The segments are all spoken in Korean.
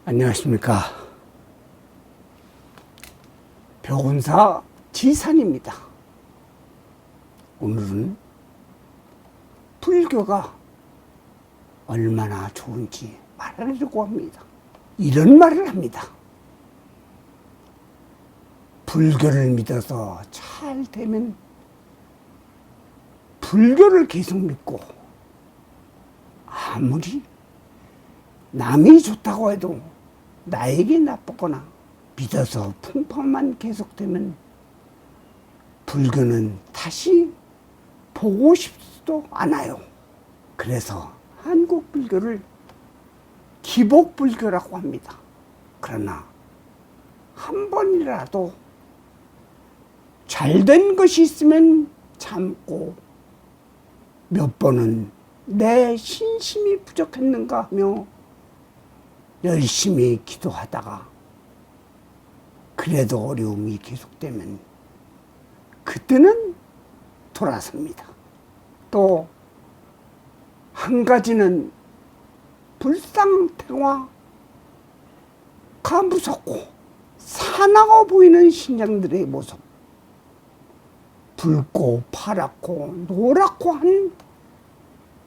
안녕하십니까. 벽운사 지산입니다. 오늘은 불교가 얼마나 좋은지 말하려고 합니다. 이런 말을 합니다. 불교를 믿어서 잘 되면 불교를 계속 믿고 아무리 남이 좋다고 해도 나에게 나쁘거나 믿어서 풍파만 계속되면 불교는 다시 보고 싶지도 않아요. 그래서 한국 불교를 기복불교라고 합니다. 그러나 한 번이라도 잘된 것이 있으면 참고 몇 번은 내 신심이 부족했는가 하며 열심히 기도하다가 그래도 어려움이 계속되면 그때는 돌아섭니다. 또 한 가지는 불상태화가 무섭고 사나워 보이는 신장들의 모습, 붉고 파랗고 노랗고 한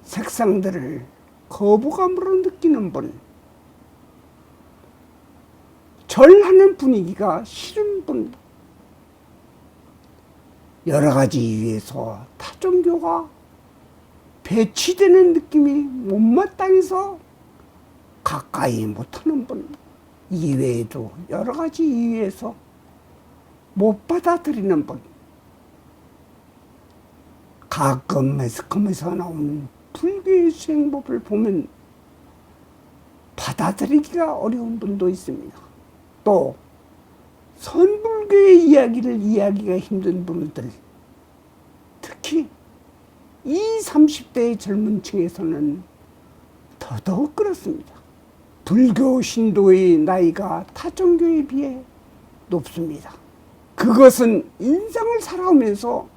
색상들을 거부감으로 느끼는 분, 절하는 분위기가 싫은 분, 여러 가지 이유에서 타종교가 배치되는 느낌이 못마땅해서 가까이 못하는 분, 이외에도 여러 가지 이유에서 못 받아들이는 분, 가끔 매스컴에서 나오는 불교의 수행법을 보면 받아들이기가 어려운 분도 있습니다. 또 선불교의 이야기를 이해하기가 힘든 분들, 특히 20, 30대의 젊은 층에서는 더더욱 그렇습니다. 불교 신도의 나이가 타종교에 비해 높습니다. 그것은 인생을 살아오면서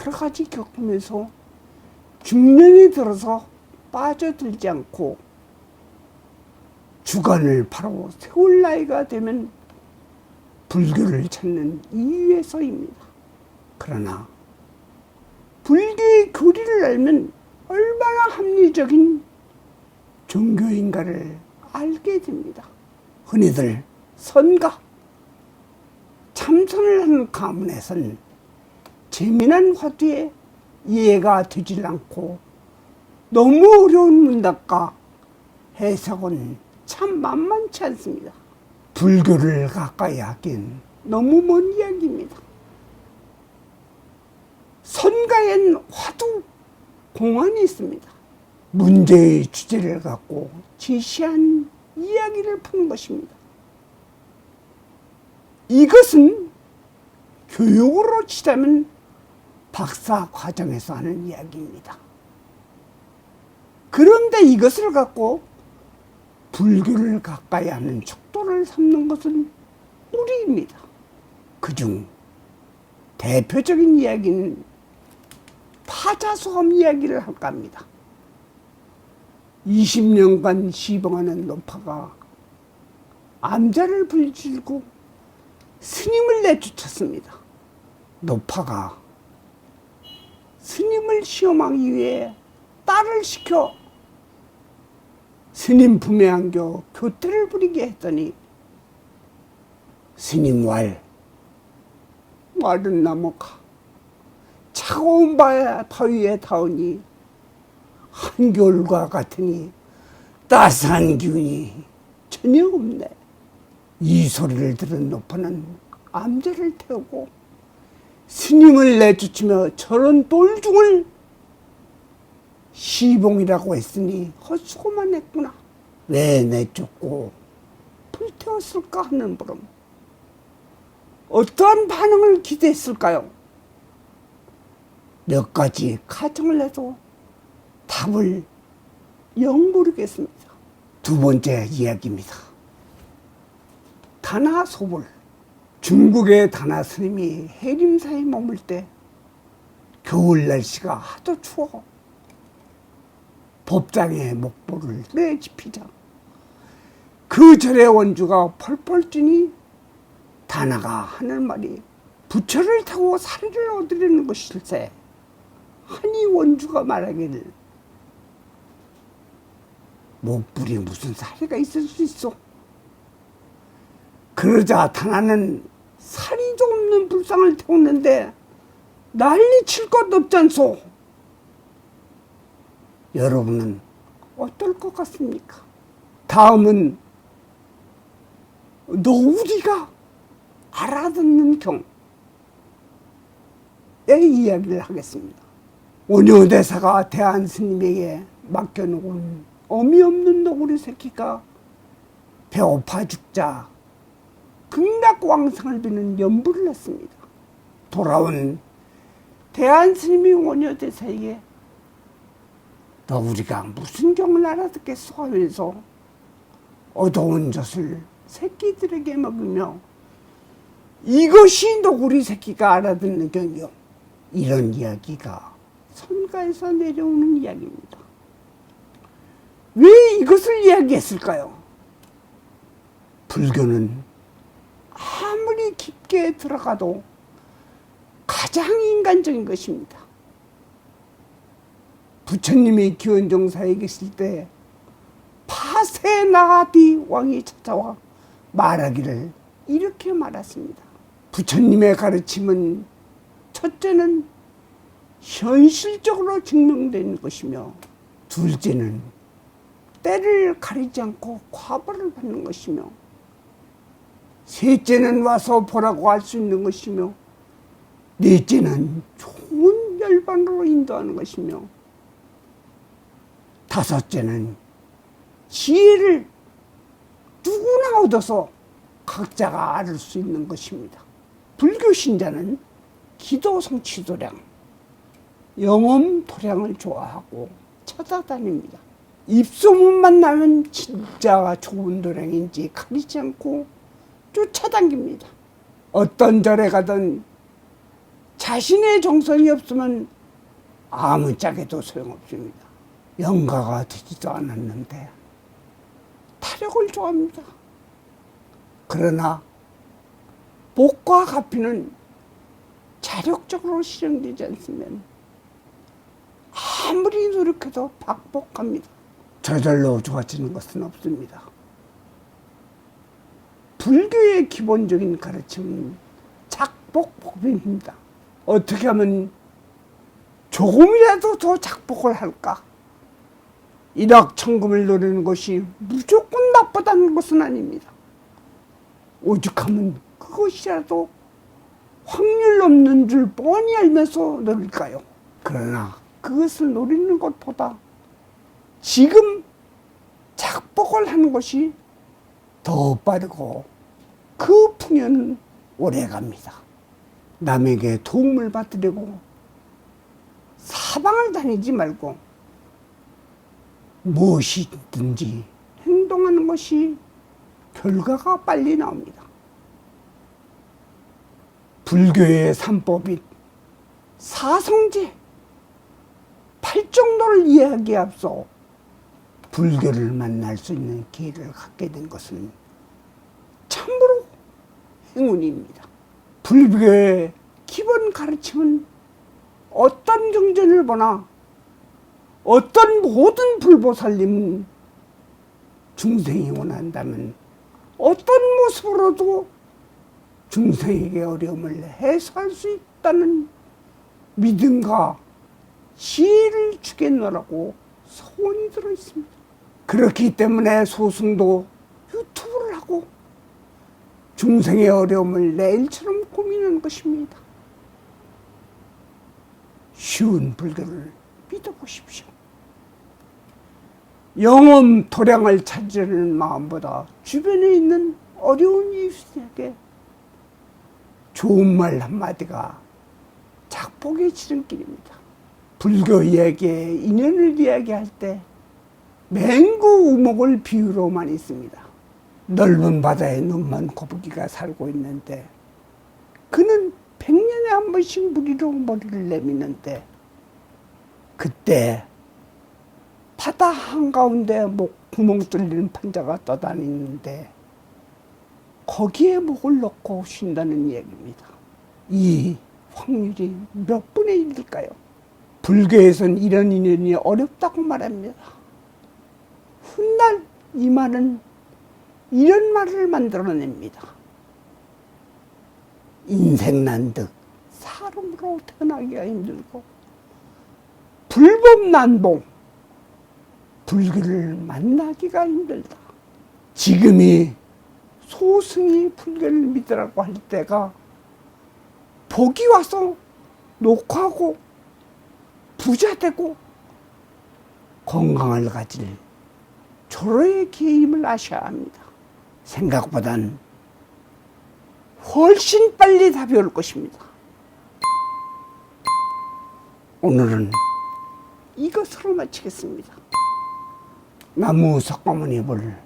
여러 가지 겪으면서 중년이 들어서 빠져들지 않고 주관을 바로 세울 나이가 되면 불교를 찾는 이유에서입니다. 그러나 불교의 교리를 알면 얼마나 합리적인 종교인가를 알게 됩니다. 흔히들 선가, 참선을 하는 가문에선 재미난 화두에 이해가 되질 않고 너무 어려운 문답과 해석은 참 만만치 않습니다. 불교를 가까이 하기엔 너무 먼 이야기입니다. 선가엔 화두 공안이 있습니다. 문제의 주제를 갖고 지시한 이야기를 푸는 것입니다. 이것은 교육으로 치자면 박사 과정에서 하는 이야기입니다. 그런데 이것을 갖고 불교를 가까이 하는 척도를 삼는 것은 우리입니다. 그중 대표적인 이야기는 파자소험 이야기를 할까 합니다. 20년간 시봉하는 노파가 암자를 불질고 스님을 내쫓았습니다. 노파가 스님을 시험하기 위해 딸을 시켜 스님 품에 안겨 교태를 부리게 했더니 스님 말은 나무가 차가운 바위에 닿으니 한겨울과 같으니 따스한 기운이 전혀 없네. 이 소리를 들은 노파는 암자를 태우고 스님을 내쫓으며 저런 똘중을 시봉이라고 했으니 헛수고만 했구나. 왜 내쫓고 불태웠을까 하는 물음. 어떠한 반응을 기대했을까요? 몇 가지 가정을 해도 답을 영 모르겠습니다. 두 번째 이야기입니다. 다나소불. 중국의 다나 스님이 해림사에 머물 때 겨울 날씨가 하도 추워 법당에 목보를 내집히자 그 절의 원주가 펄펄 뛰니 다나가 하는 말이 부처를 타고 사리를 얻으려는 것일세. 하니 원주가 말하기를 목불이 무슨 사리가 있을 수 있어. 그러자 다나는 사리도 없는 불상을 태웠는데 난리 칠 것 없잖소. 여러분은 어떨 것 같습니까? 다음은 노우리가 알아듣는 경의 이야기를 하겠습니다. 원효대사가 대한스님에게 맡겨놓은 어미 없는 너구리 새끼가 배고파 죽자 극락왕상을 비는 연부를 했습니다. 돌아온 대한스님이 원효대사에게 너구리가 무슨 경을 알아듣겠소 하면서 얻어온 젖을 새끼들에게 먹으며 이것이 너구리 새끼가 알아듣는 경이요. 이런 이야기가 선가에서 내려오는 이야기입니다. 왜 이것을 이야기했을까요? 불교는 아무리 깊게 들어가도 가장 인간적인 것입니다. 부처님이 기원정사에 계실 때 파세나가디 왕이 찾아와 말하기를 이렇게 말했습니다. 부처님의 가르침은 첫째는 현실적으로 증명된 것이며 둘째는 때를 가리지 않고 과보를 받는 것이며 셋째는 와서 보라고 할 수 있는 것이며 넷째는 좋은 열반으로 인도하는 것이며 다섯째는 지혜를 누구나 얻어서 각자가 앓을 수 있는 것입니다. 불교 신자는 기도 성취 도량, 영험 도량을 좋아하고 찾아다닙니다. 입소문만 나면 진짜 좋은 도량인지 가리지 않고 쫓아다닙니다. 어떤 절에 가든 자신의 정성이 없으면 아무짝에도 소용없습니다. 영가가 되지도 않았는데 타력을 좋아합니다. 그러나 복과 가피는 자력적으로 실행되지 않으면 아무리 노력해도 박복합니다. 저절로 좋아지는 것은 없습니다. 불교의 기본적인 가르침은 작복법입니다. 어떻게 하면 조금이라도 더 작복을 할까? 일확천금을 노리는 것이 무조건 나쁘다는 것은 아닙니다. 오죽하면 그것이라도 확률 없는 줄 뻔히 알면서 노릴까요? 그러나 그것을 노리는 것보다 지금 작복을 하는 것이 더 빠르고 그 풍요는 오래갑니다. 남에게 도움을 받으려고 사방을 다니지 말고 무엇이든지 행동하는 것이 결과가 빨리 나옵니다. 불교의 삼법인 사성제, 팔정도를 이해하기에 앞서 불교를 만날 수 있는 기회를 갖게 된 것은 참으로 행운입니다. 불교의 기본 가르침은 어떤 경전을 보나 어떤 모든 불보살님은 중생이 원한다면 어떤 모습으로도 중생에게 어려움을 해소할 수 있다는 믿음과 지혜를 주겠노라고 소원이 들어있습니다. 그렇기 때문에 소승도 유튜브를 하고 중생의 어려움을 내일처럼 고민하는 것입니다. 쉬운 불교를 믿어보십시오. 영험 도량을 찾으려는 마음보다 주변에 있는 어려운 이웃에게 좋은 말 한마디가 작복의 지름길입니다. 불교 이야기에 인연을 이야기할 때 맹구 우목을 비유로 많이 씁니다. 넓은 바다에 눈먼 거북이가 살고 있는데 그는 100년에 한 번씩 무리로 머리를 내미는데 그때 바다 한가운데 구멍 뚫리는 판자가 떠다니는데 거기에 목을 넣고 쉰다는 얘기입니다. 이 확률이 몇 분의 1일까요? 불교에서는 이런 인연이 어렵다고 말합니다. 훗날 이 말은 이런 말을 만들어냅니다. 인생난득 사람으로 태어나기가 힘들고 불법난봉 불교를 만나기가 힘들다. 지금이 소승이 불교를 믿으라고 할 때가 복이 와서 녹화하고 부자되고 건강을 가질 조로의 기임을 아셔야 합니다. 생각보단 훨씬 빨리 답이 올 것입니다. 오늘은 이것으로 마치겠습니다. 나무 석가모니불,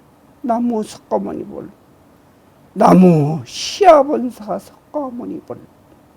나무 석가모니불, 나무 시아본사 석가모니불.